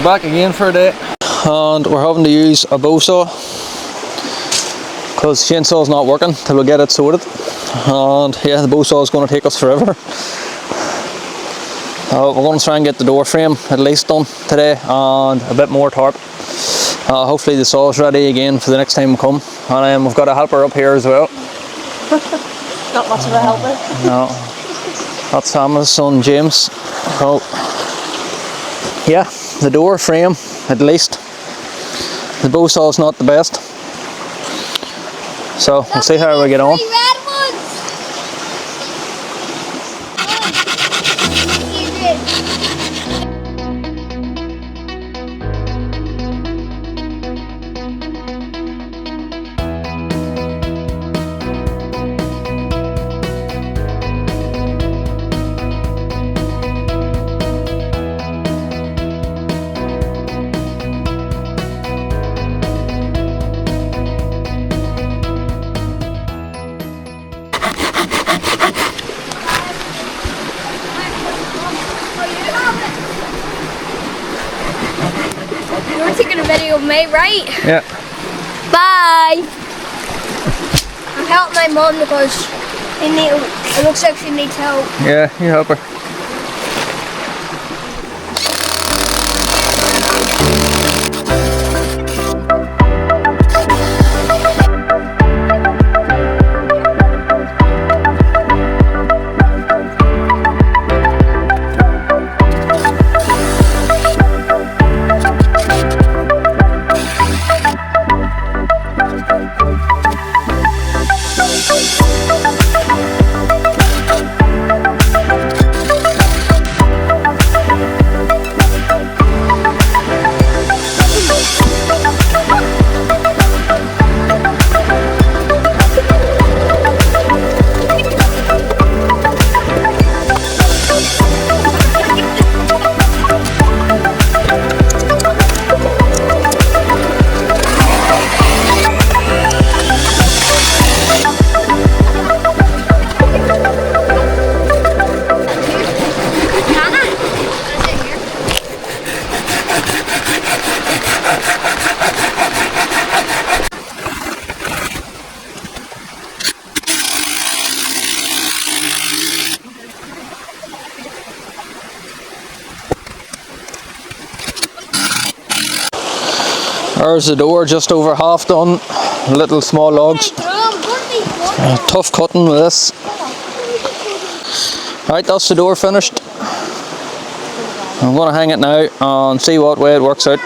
back again for a day, and we're having to use a bow saw because the chainsaw's not working till we get it sorted. And yeah, the bow saw is going to take us forever. We're going to try and get the door frame at least done today and a bit more tarp. Hopefully the saw's ready again for the next time we come. And we've got a helper up here as well. Not much of a helper. No, that's Sam's son James. So yeah, the door frame at least. The bow saw's not the best, so we'll see how we get on. You're taking a video of me, right? Yeah. Bye! I'm helping my mum because it looks like she needs help. Yeah, you help her. There's the door just over half done, little small logs. Tough cutting with this. Right, that's the door finished. I'm going to hang it now and see what way it works out.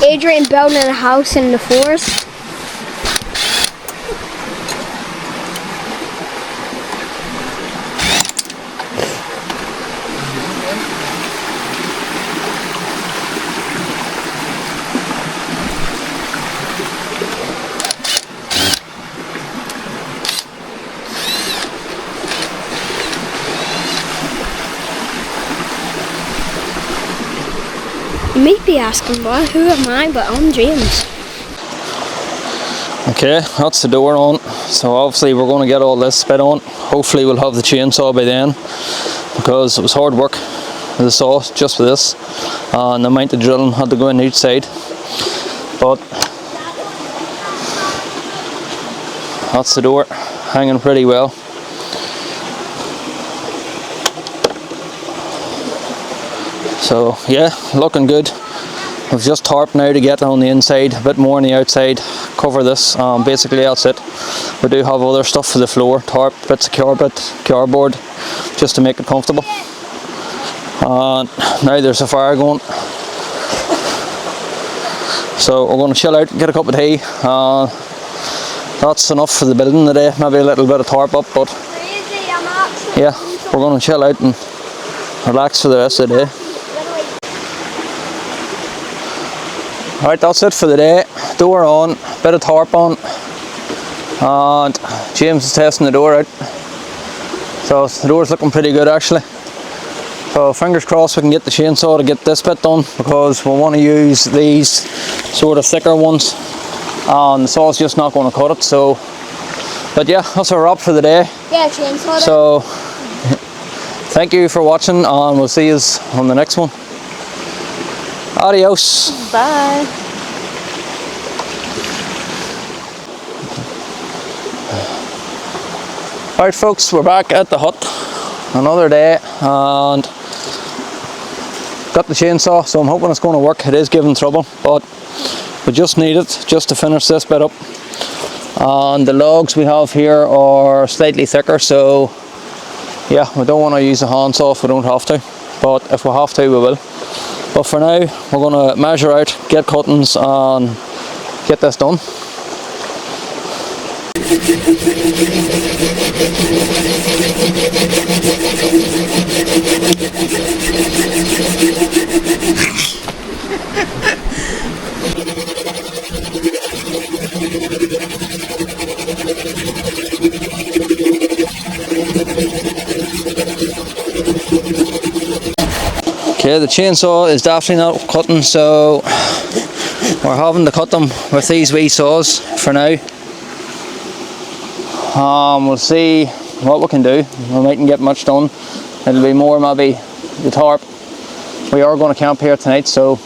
Adrian building a house in the forest. You might be asking, boy, who am I? But I'm James. Okay, that's the door on. So obviously we're going to get all this bit on. Hopefully we'll have the chainsaw by then, because it was hard work with the saw just for this. And the amount of drilling had to go in each side. But that's the door, hanging pretty well. So yeah, looking good. We've just tarped now to get on the inside, a bit more on the outside, cover this. Basically that's it. We do have other stuff for the floor, tarp, bits of cardboard, just to make it comfortable. And now there's a fire going. So we're going to chill out, get a cup of tea. That's enough for the building today, maybe a little bit of tarp up, but yeah, we're going to chill out and relax for the rest of the day. Alright, that's it for the day. Door on, bit of tarp on, and James is testing the door out. So the door's looking pretty good actually. So fingers crossed we can get the chainsaw to get this bit done, because we want to use these sort of thicker ones and the saw's just not going to cut it. So, but yeah, that's a wrap for the day. Yeah, chainsaw. So thank you for watching, and we'll see you on the next one. Adios. Bye. Alright folks, we're back at the hut. Another day, and got the chainsaw, so I'm hoping it's going to work. It is giving trouble, but we just need it just to finish this bit up. And the logs we have here are slightly thicker, so yeah, we don't want to use a handsaw if we don't have to, but if we have to, we will. But for now, we're going to measure out, get cuttings, and get this done. Okay, the chainsaw is definitely not cutting, so we're having to cut them with these wee saws for now. We'll see what we can do. We mightn't get much done. It'll be more maybe the tarp. We are going to camp here tonight, so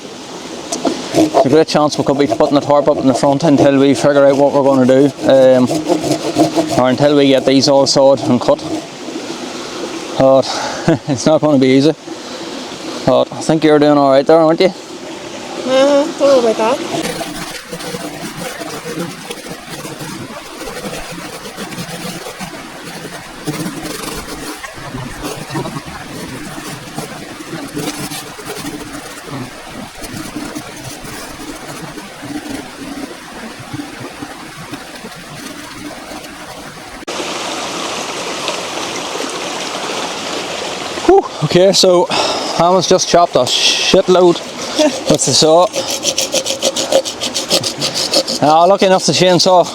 there's a great chance we could be putting the tarp up in the front until we figure out what we're going to do, or until we get these all sawed and cut. But it's not going to be easy. But I think you're doing alright there, aren't you? Don't know about that. Whew. Okay, so Hannah's just chopped a shitload with the saw. Lucky enough the chainsaw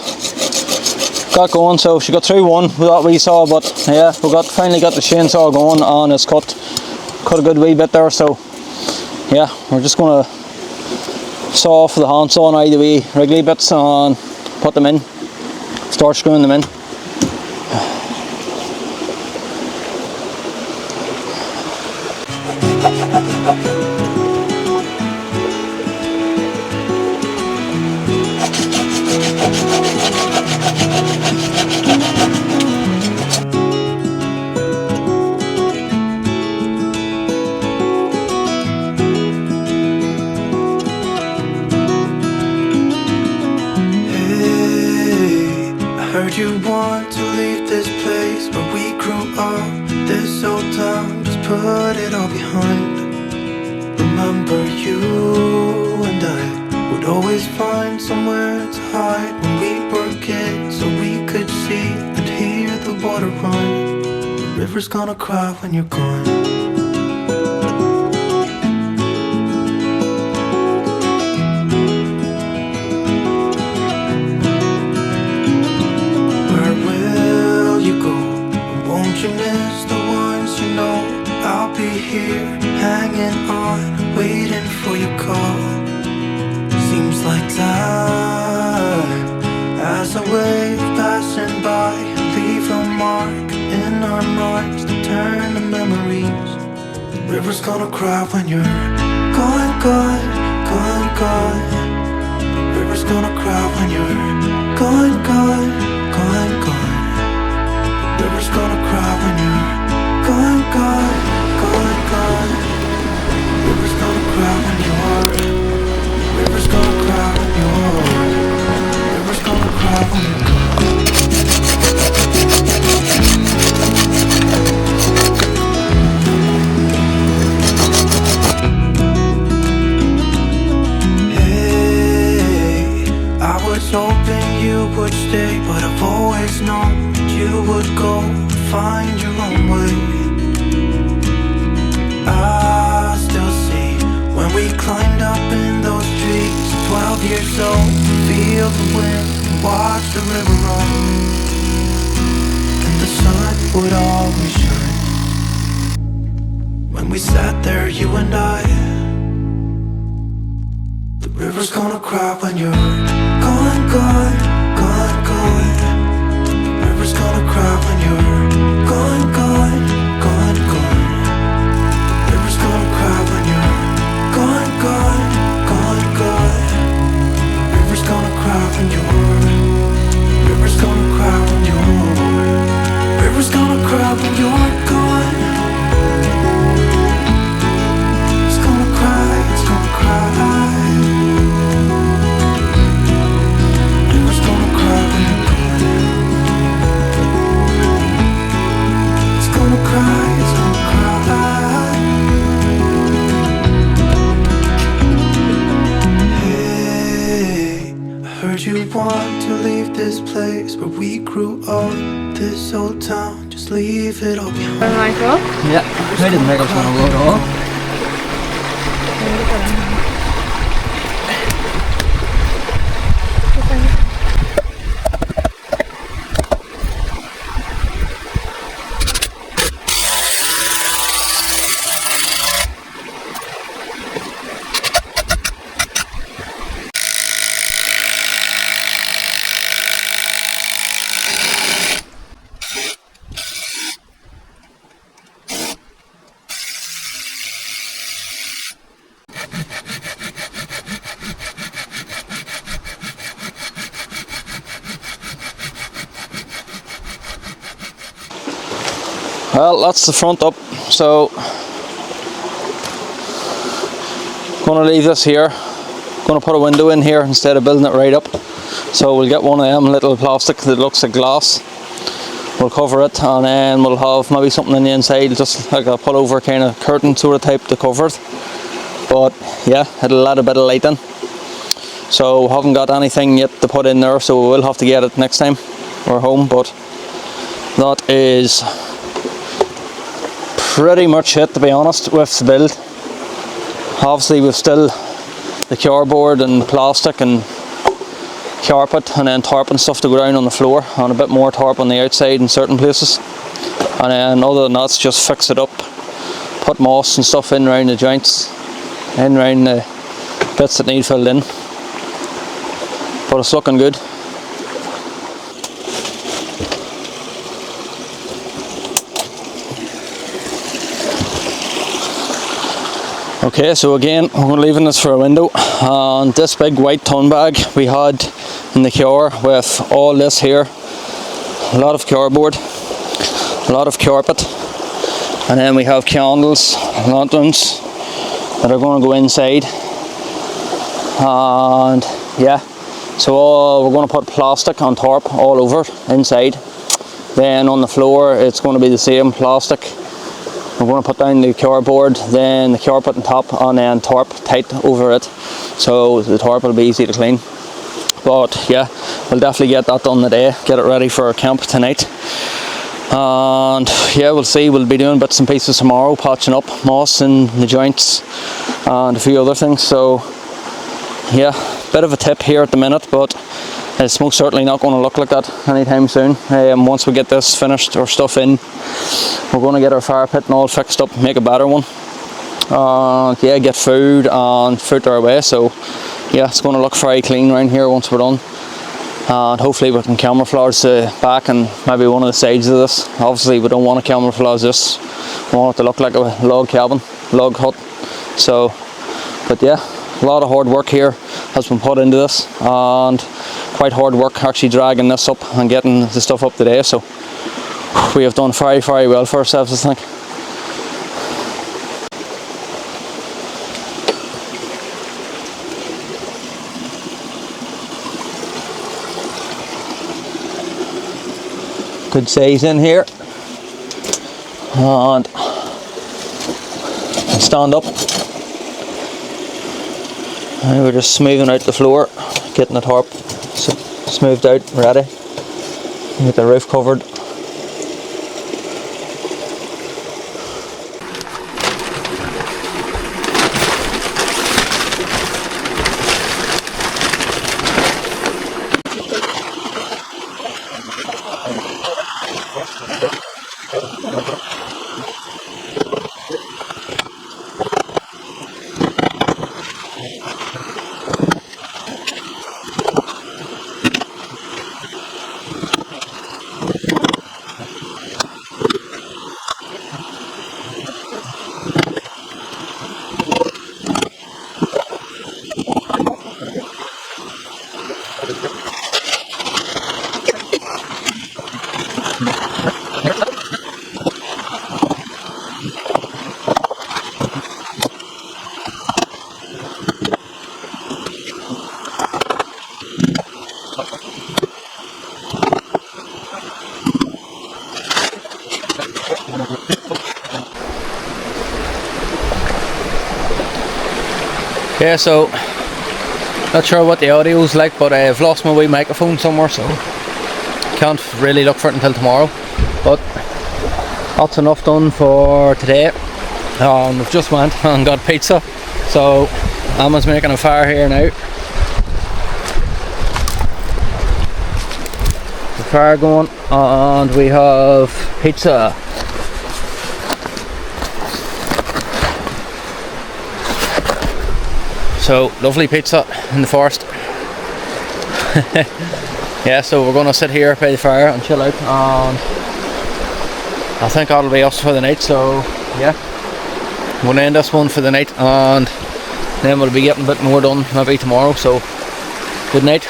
got going, so she got through one with that wee saw, but yeah, we finally got the chainsaw going, and it's cut a good wee bit there. So yeah, we're just going to saw off the handsaw now the wee wriggly bits and put them in, start screwing them in. You want to leave this place where we grew up, this old town, just put it all behind. Remember you and I would always find somewhere to hide when we were kids, so we could see and hear the water run. The river's gonna cry when you're gone. You miss the ones you know. I'll be here, hanging on, waiting for your call. Seems like time as a wave passing by, leave a mark in our minds to turn to memories. The river's gonna cry when you're gone, gone, gone, gone. The river's gonna cry when you're gone, gone, gone, gone. River's gonna cry when you're gone, gone, gone, gone. River's gonna cry when you're. River's gonna cry when you're. River's gonna cry when you're gone. Hey, I was hoping you would stay, but I've always known you would go and find your own way. I still see when we climbed up in those trees. 12 years old, feel the wind, watch the river run, and the sun would always shine. When we sat there, you and I, the river's gonna cry when you're gone, gone, gone, gone. The river's gonna cry when you're gone, gone, gone, gone. The river's gonna cry when you're gone, gone, gone, gone. The river's gonna cry when you're. River's gonna cry when you're. River's gonna cry when you're gone. It's gonna cry, it's gonna cry. River's gonna cry when you're gone. It's gonna cry, it's gonna cry. Hey, I heard you want to leave this place where we grew up. This old town, just leave it all behind. Michael? Yeah, I didn't think I was going to go at all. Well, that's the front up, so gonna leave this here. Gonna put a window in here instead of building it right up. So we'll get one of them little plastic that looks like glass. We'll cover it, and then we'll have maybe something on the inside, just like a pullover kind of curtain sort of type to cover it. But yeah, it'll add a bit of light in. So we haven't got anything yet to put in there, so we will have to get it next time we're home. But that is pretty much it, to be honest, with the build. Obviously we've still the cardboard and plastic and carpet and then tarp and stuff to go down on the floor, and a bit more tarp on the outside in certain places. And then other than that, it's just fix it up, put moss and stuff in around the joints, in around the bits that need filled in. But it's looking good. Okay, so again, we're leaving this for a window, and this big white ton bag we had in the car with all this here, a lot of cardboard, a lot of carpet, and then we have candles, lanterns that are going to go inside, and yeah, so we're going to put plastic on tarp all over inside. Then on the floor it's going to be the same plastic. We're going to put down the cardboard, then the carpet on top, and then tarp tight over it, so the tarp will be easy to clean. But yeah, we'll definitely get that done today, get it ready for our camp tonight. And yeah, we'll see, we'll be doing bits and pieces tomorrow, patching up moss in the joints and a few other things. So yeah, bit of a tip here at the minute, but it's most certainly not going to look like that anytime soon. Once we get this finished, our stuff in, we're going to get our fire pit and all fixed up, make a better one. Yeah, get food and fruit our way. So yeah, it's going to look very clean around here once we're done. And hopefully we can camouflage the back and maybe one of the sides of this. Obviously we don't want to camouflage this. We want it to look like a log cabin, log hut. So, but yeah, a lot of hard work here has been put into this, and quite hard work actually dragging this up and getting the stuff up today. So we have done very, very well for ourselves, I think. Good size in here, and stand up. And we're just smoothing out the floor, getting the tarp smoothed out, ready. Get the roof covered. Yeah, so not sure what the audio's like, but I've lost my wee microphone somewhere, so can't really look for it until tomorrow. But that's enough done for today. We've just went and got pizza, so Emma's making a fire here now. The fire going, and we have pizza. So lovely pizza in the forest. Yeah, so we're gonna sit here by the fire and chill out, and I think that'll be us for the night. So yeah, we'll end this one for the night, and then we'll be getting a bit more done maybe tomorrow. So good night.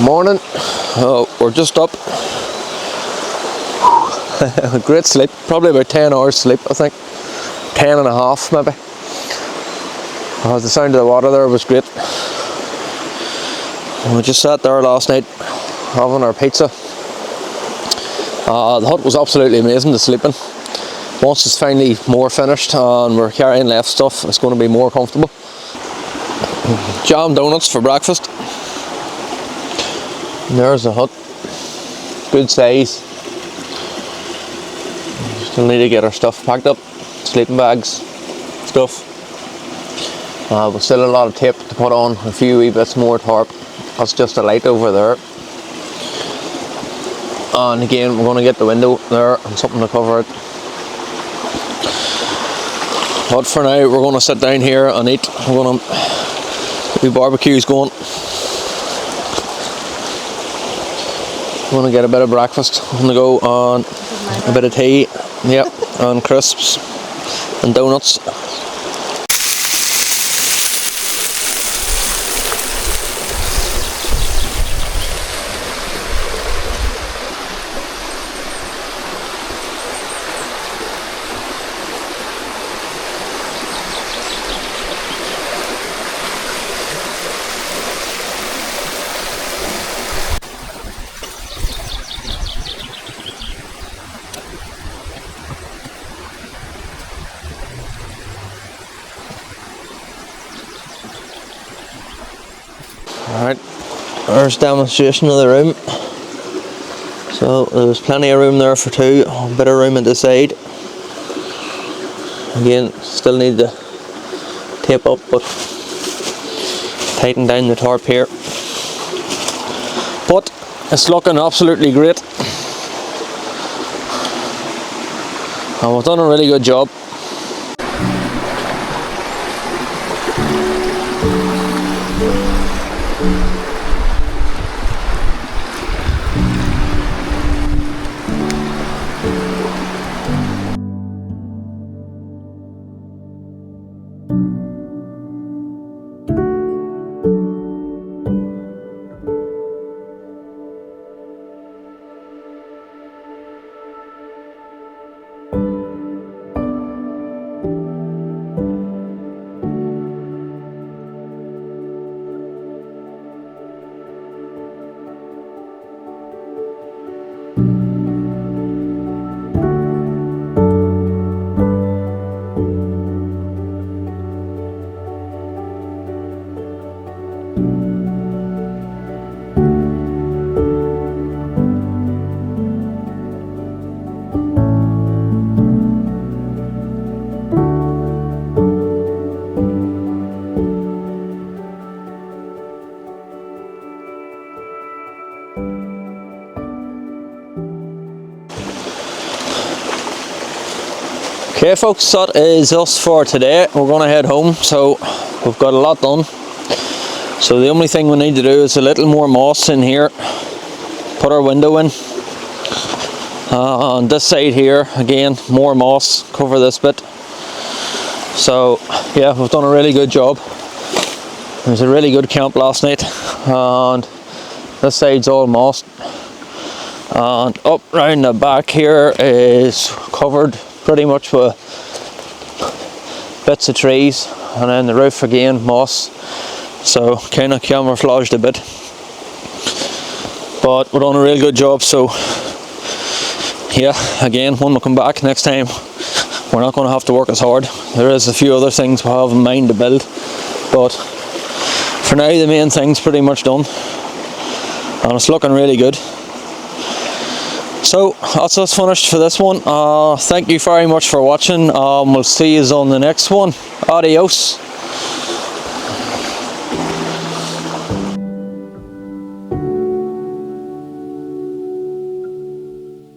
Morning. Oh, we're just up. Great sleep, probably about 10 hours sleep, I think. 10 and a half maybe. The sound of the water there was great. We just sat there last night having our pizza. The hut was absolutely amazing to sleep in. Once it's finally more finished and we're carrying left stuff, it's going to be more comfortable. Jam donuts for breakfast. And there's the hut. Good size. Still need to get our stuff packed up. Sleeping bags, stuff. But still a lot of tape to put on. A few wee bits more tarp. That's just a light over there. And again, we're going to get the window there and something to cover it. But for now, we're going to sit down here and eat. We're going to the barbecue's going. We're going to get a bit of breakfast on the go and a bit of tea, yep, and crisps and donuts. Alright, there's demonstration of the room. So there's plenty of room there for two, a bit of room at the side. Again, still need to tape up but tighten down the tarp here. But it's looking absolutely great. And we've done a really good job. Okay folks, that is us for today. We're going to head home, so we've got a lot done. So the only thing we need to do is a little more moss in here. Put our window in. On this side here, again, more moss, cover this bit. So yeah, we've done a really good job. It was a really good camp last night. And this side's all mossed. And up round the back here is covered pretty much with bits of trees, and then the roof again moss, so kind of camouflaged a bit, but we're doing a real good job. So yeah, again, when we come back next time, we're not going to have to work as hard. There is a few other things we have in mind to build, but for now the main thing's pretty much done and it's looking really good. So that's us finished for this one. Thank you very much for watching. We'll see you on the next one. Adios.